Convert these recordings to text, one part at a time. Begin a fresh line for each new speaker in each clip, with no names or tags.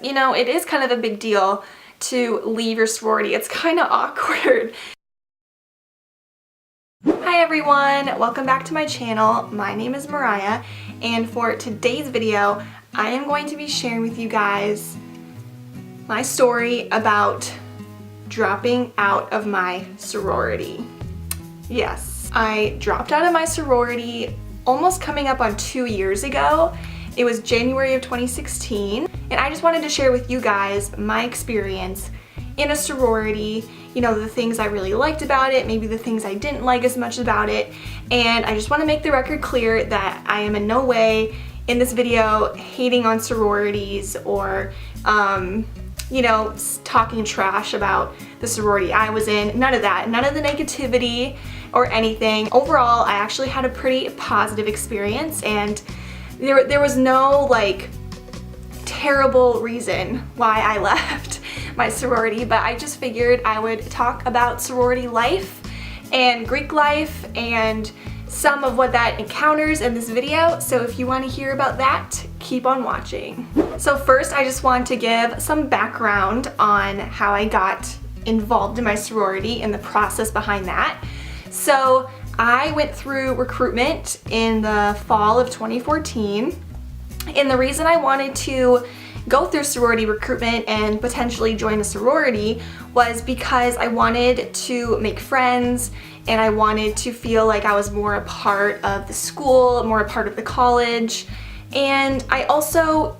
You know, it is kind of a big deal to leave your sorority. It's kind of awkward. Hi everyone, welcome back to my channel. My name is Mariah, and for today's video, I am going to be sharing with you guys my story about dropping out of my sorority. Yes, I dropped out of my sorority almost coming up on 2 years ago. It was January of 2016, and I just wanted to share with you guys my experience in a sorority, you know, the things I really liked about it, maybe the things I didn't like as much about it, and I just want to make the record clear that I am in no way in this video hating on sororities or, you know, talking trash about the sorority I was in. None of that, none of the negativity or anything. Overall, I actually had a pretty positive experience, and there was no like terrible reason why I left my sorority, but I just figured I would talk about sorority life and Greek life and some of what that encounters in this video. So if you want to hear about that, keep on watching. So first, I just want to give some background on how I got involved in my sorority and the process behind that. So I went through recruitment in the fall of 2014, and the reason I wanted to go through sorority recruitment and potentially join a sorority was because I wanted to make friends and I wanted to feel like I was more a part of the school, more a part of the college, and I also,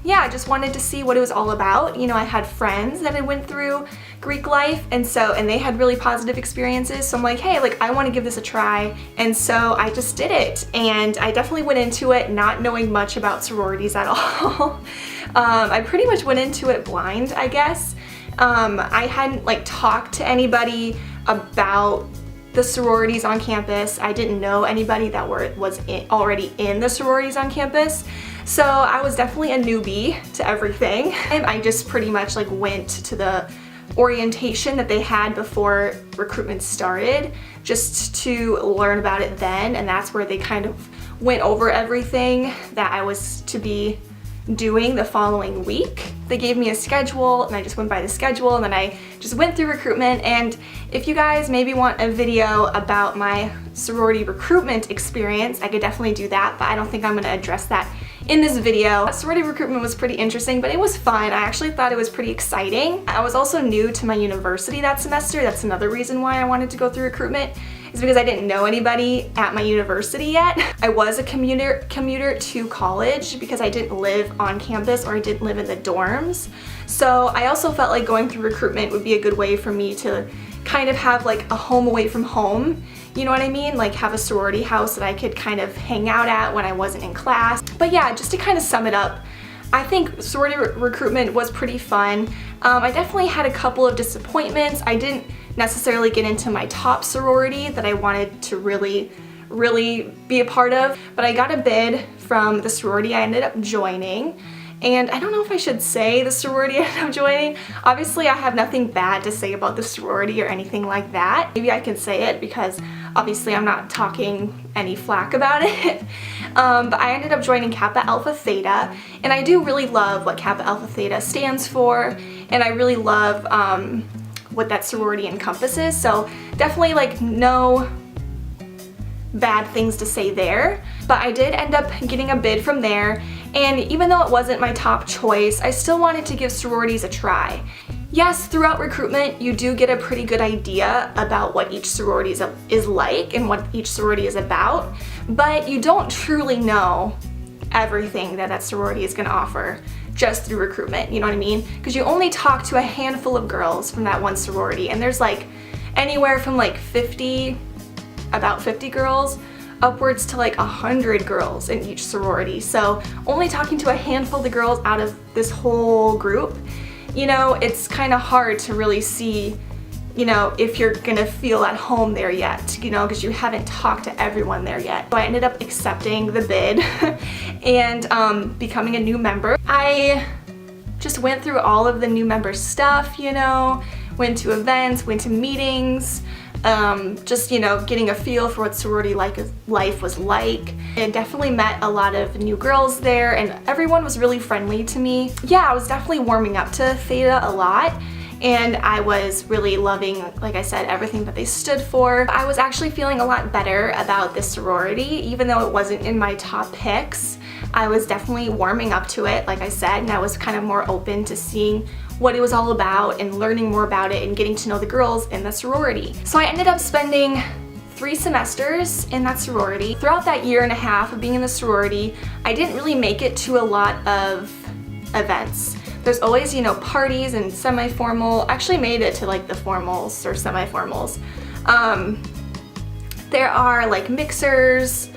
yeah, just wanted to see what it was all about. You know, I had friends that had went through Greek life, and they had really positive experiences, so I'm like, hey, like I want to give this a try, and so I just did it, and I definitely went into it not knowing much about sororities at all. I pretty much went into it blind, I guess. I hadn't like talked to anybody about the sororities on campus. I didn't know anybody that was already in the sororities on campus. So I was definitely a newbie to everything. And I just pretty much like went to the orientation that they had before recruitment started just to learn about it then, and that's where they kind of went over everything that I was to be doing the following week. They gave me a schedule and I just went by the schedule, and then I just went through recruitment. And if you guys maybe want a video about my sorority recruitment experience, I could definitely do that, but I don't think I'm going to address that in this video. Sorority recruitment was pretty interesting, but it was fun. I actually thought it was pretty exciting. I was also new to my university that semester. That's another reason why I wanted to go through recruitment, is because I didn't know anybody at my university yet. I was a commuter to college because I didn't live on campus, or I didn't live in the dorms. So I also felt like going through recruitment would be a good way for me to kind of have like a home away from home. You know what I mean? Like have a sorority house that I could kind of hang out at when I wasn't in class. But yeah, just to kind of sum it up, I think sorority recruitment was pretty fun. I definitely had a couple of disappointments. I didn't necessarily get into my top sorority that I wanted to really be a part of, but I got a bid from the sorority I ended up joining. And I don't know if I should say the sorority I ended up joining. Obviously, I have nothing bad to say about the sorority or anything like that. Maybe I can say it because obviously I'm not talking any flack about it. But I ended up joining Kappa Alpha Theta, and I do really love what Kappa Alpha Theta stands for, and I really love what that sorority encompasses. So definitely like no bad things to say there. But I did end up getting a bid from there, and even though it wasn't my top choice, I still wanted to give sororities a try. Yes, throughout recruitment, you do get a pretty good idea about what each sorority is like and what each sorority is about, but you don't truly know everything that sorority is going to offer just through recruitment, you know what I mean? Because you only talk to a handful of girls from that one sorority, and there's like anywhere from like about 50 girls upwards to like 100 girls in each sorority. So only talking to a handful of the girls out of this whole group, you know, it's kind of hard to really see, you know, if you're gonna feel at home there yet, you know, because you haven't talked to everyone there yet. So I ended up accepting the bid and becoming a new member. I just went through all of the new member stuff, you know, went to events, went to meetings, just, you know, getting a feel for what sorority life was like. And definitely met a lot of new girls there, and everyone was really friendly to me. Yeah, I was definitely warming up to Theta a lot, and I was really loving, like I said, everything that they stood for. I was actually feeling a lot better about this sorority, even though it wasn't in my top picks. I was definitely warming up to it, like I said, and I was kind of more open to seeing what it was all about and learning more about it and getting to know the girls in the sorority. So I ended up spending 3 semesters in that sorority. Throughout that year and a half of being in the sorority, I didn't really make it to a lot of events. There's always, you know, parties and semi-formal. Actually made it to like the formals or semi-formals. There are like mixers,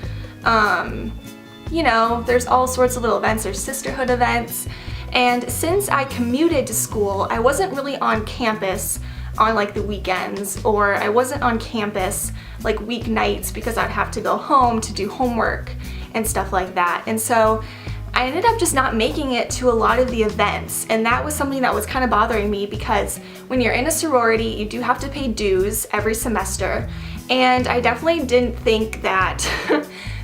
you know, there's all sorts of little events. There's sisterhood events. And since I commuted to school, I wasn't really on campus on like the weekends, or I wasn't on campus like weeknights because I'd have to go home to do homework and stuff like that. And so I ended up just not making it to a lot of the events, and that was something that was kind of bothering me because when you're in a sorority, you do have to pay dues every semester, and I definitely didn't think that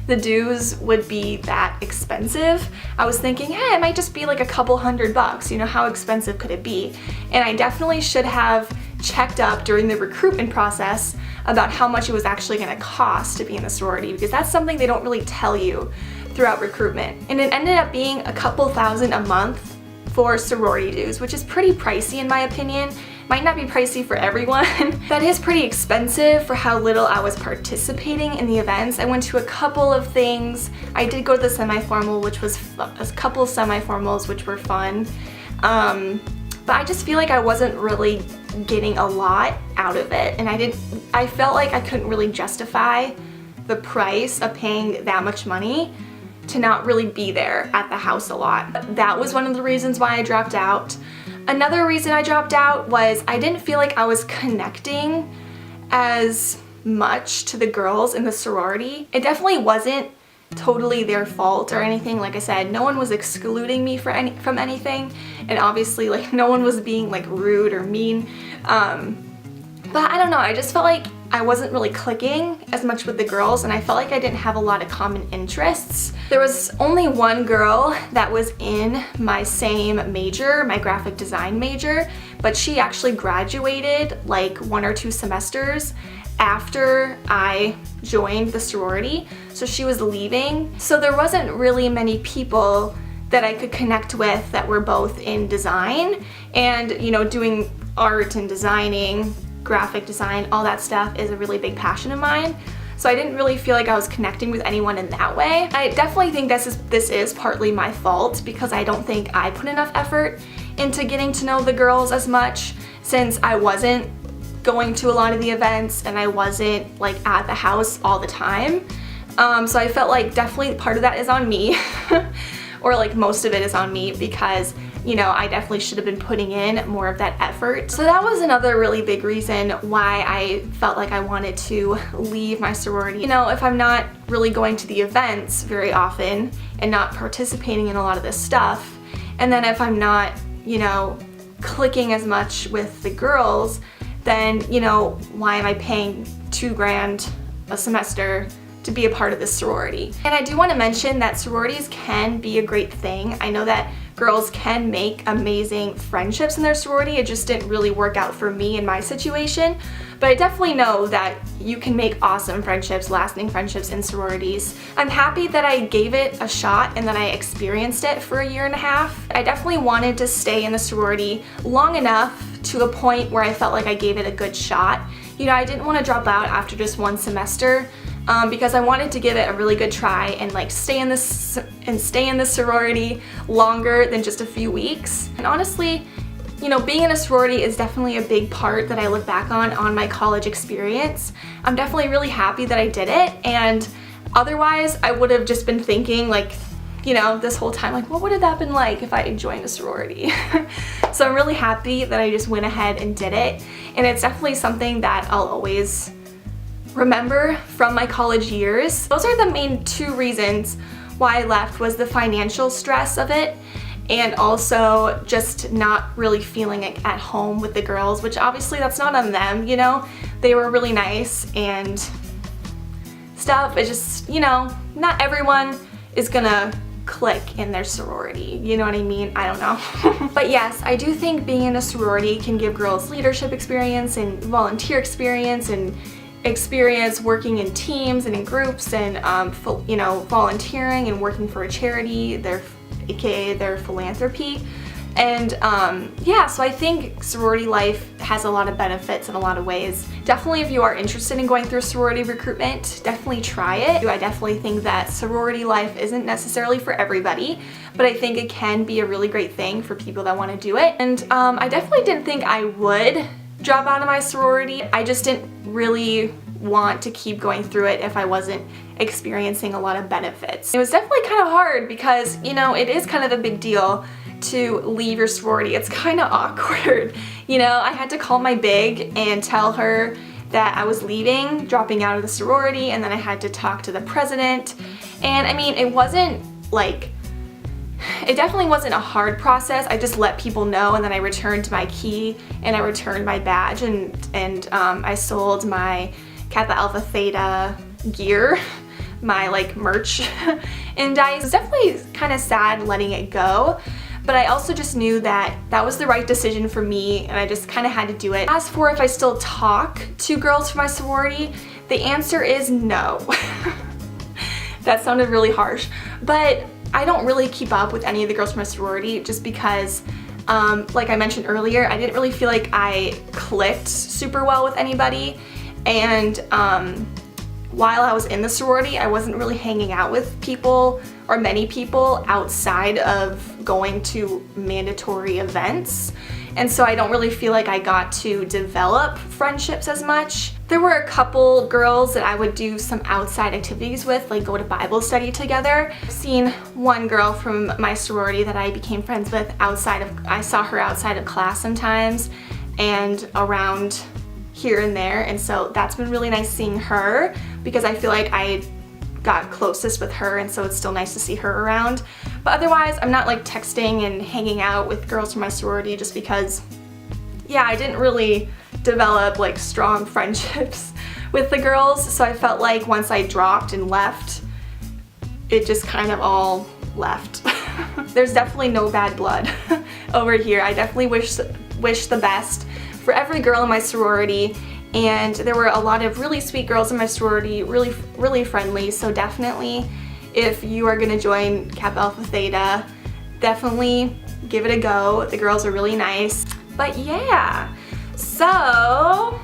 the dues would be that expensive. I was thinking, hey, it might just be like a couple $100, you know, how expensive could it be? And I definitely should have checked up during the recruitment process about how much it was actually gonna cost to be in the sorority, because that's something they don't really tell you throughout recruitment. And it ended up being a couple $1,000 a month for sorority dues, which is pretty pricey in my opinion. Might not be pricey for everyone. That is pretty expensive for how little I was participating in the events. I went to a couple of things. I did go to the semi-formal, which was a couple of semi-formals, which were fun. But I just feel like I wasn't really getting a lot out of it, and I felt like I couldn't really justify the price of paying that much money to not really be there at the house a lot. That was one of the reasons why I dropped out. Another reason I dropped out was I didn't feel like I was connecting as much to the girls in the sorority. It definitely wasn't totally their fault or anything. Like I said, no one was excluding me from anything, and obviously like no one was being like rude or mean. But I don't know, I just felt like I wasn't really clicking as much with the girls, and I felt like I didn't have a lot of common interests. There was only one girl that was in my same major, my graphic design major, but she actually graduated like 1 or 2 semesters after I joined the sorority, so she was leaving. So there wasn't really many people that I could connect with that were both in design, and you know, doing art and designing, graphic design, all that stuff is a really big passion of mine. So I didn't really feel like I was connecting with anyone in that way. I definitely think this is partly my fault, because I don't think I put enough effort into getting to know the girls as much, since I wasn't going to a lot of the events and I wasn't like at the house all the time. So I felt like definitely part of that is on me, or like most of it is on me, because you know, I definitely should have been putting in more of that effort. So that was another really big reason why I felt like I wanted to leave my sorority. You know, if I'm not really going to the events very often and not participating in a lot of this stuff, and then if I'm not, you know, clicking as much with the girls, then, you know, why am I paying $2 grand a semester to be a part of this sorority? And I do want to mention that sororities can be a great thing. I know that girls can make amazing friendships in their sorority. It just didn't really work out for me in my situation. But I definitely know that you can make awesome friendships, lasting friendships in sororities. I'm happy that I gave it a shot and that I experienced it for a year and a half. I definitely wanted to stay in the sorority long enough to a point where I felt like I gave it a good shot. You know, I didn't want to drop out after just 1 semester. Because I wanted to give it a really good try and like stay in this sorority longer than just a few weeks. And honestly, you know, being in a sorority is definitely a big part that I look back on my college experience. I'm definitely really happy that I did it, and otherwise I would have just been thinking like, you know, this whole time, like, what would have that been like if I had joined a sorority? So I'm really happy that I just went ahead and did it, and it's definitely something that I'll always remember from my college years. Those are the main 2 reasons why I left, was the financial stress of it and also just not really feeling at home with the girls, which obviously that's not on them, you know? They were really nice and stuff. It's just, you know, not everyone is gonna click in their sorority, you know what I mean? I don't know. But yes, I do think being in a sorority can give girls leadership experience and volunteer experience and experience working in teams and in groups and you know, volunteering and working for a charity, aka their philanthropy. And yeah, so I think sorority life has a lot of benefits in a lot of ways. Definitely if you are interested in going through sorority recruitment, definitely try it. I definitely think that sorority life isn't necessarily for everybody, but I think it can be a really great thing for people that want to do it. And I definitely didn't think I would drop out of my sorority. I just didn't really want to keep going through it if I wasn't experiencing a lot of benefits. It was definitely kind of hard because, you know, it is kind of a big deal to leave your sorority. It's kind of awkward. You know, I had to call my big and tell her that I was leaving, dropping out of the sorority, and then I had to talk to the president. And I mean, it wasn't like, it definitely wasn't a hard process. I just let people know, and then I returned my key and I returned my badge, and I sold my Kappa Alpha Theta gear, my like merch and dice. It was definitely kind of sad letting it go, but I also just knew that that was the right decision for me, and I just kind of had to do it. As for if I still talk to girls from my sorority, the answer is no. That sounded really harsh, but I don't really keep up with any of the girls from my sorority just because, like I mentioned earlier, I didn't really feel like I clicked super well with anybody, and while I was in the sorority, I wasn't really hanging out with people or many people outside of going to mandatory events. And so I don't really feel like I got to develop friendships as much. There were a couple girls that I would do some outside activities with, like go to Bible study together. I've seen one girl from my sorority that I became friends with I saw her outside of class sometimes and around here and there, and so that's been really nice seeing her because I feel like I got closest with her, and so it's still nice to see her around. But otherwise, I'm not like texting and hanging out with girls from my sorority just because, yeah, I didn't really develop like strong friendships with the girls, so I felt like once I dropped and left, it just kind of all left. There's definitely no bad blood over here. I definitely wish the best for every girl in my sorority, and there were a lot of really sweet girls in my sorority, really friendly, so definitely if you are gonna join Kappa Alpha Theta, definitely give it a go. The girls are really nice. But yeah, so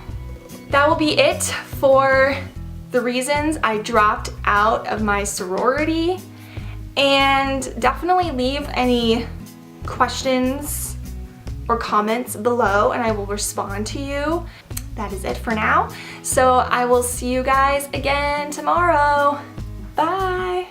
that will be it for the reasons I dropped out of my sorority, and definitely leave any questions or comments below and I will respond to you. That is it for now. So I will see you guys again tomorrow. Bye.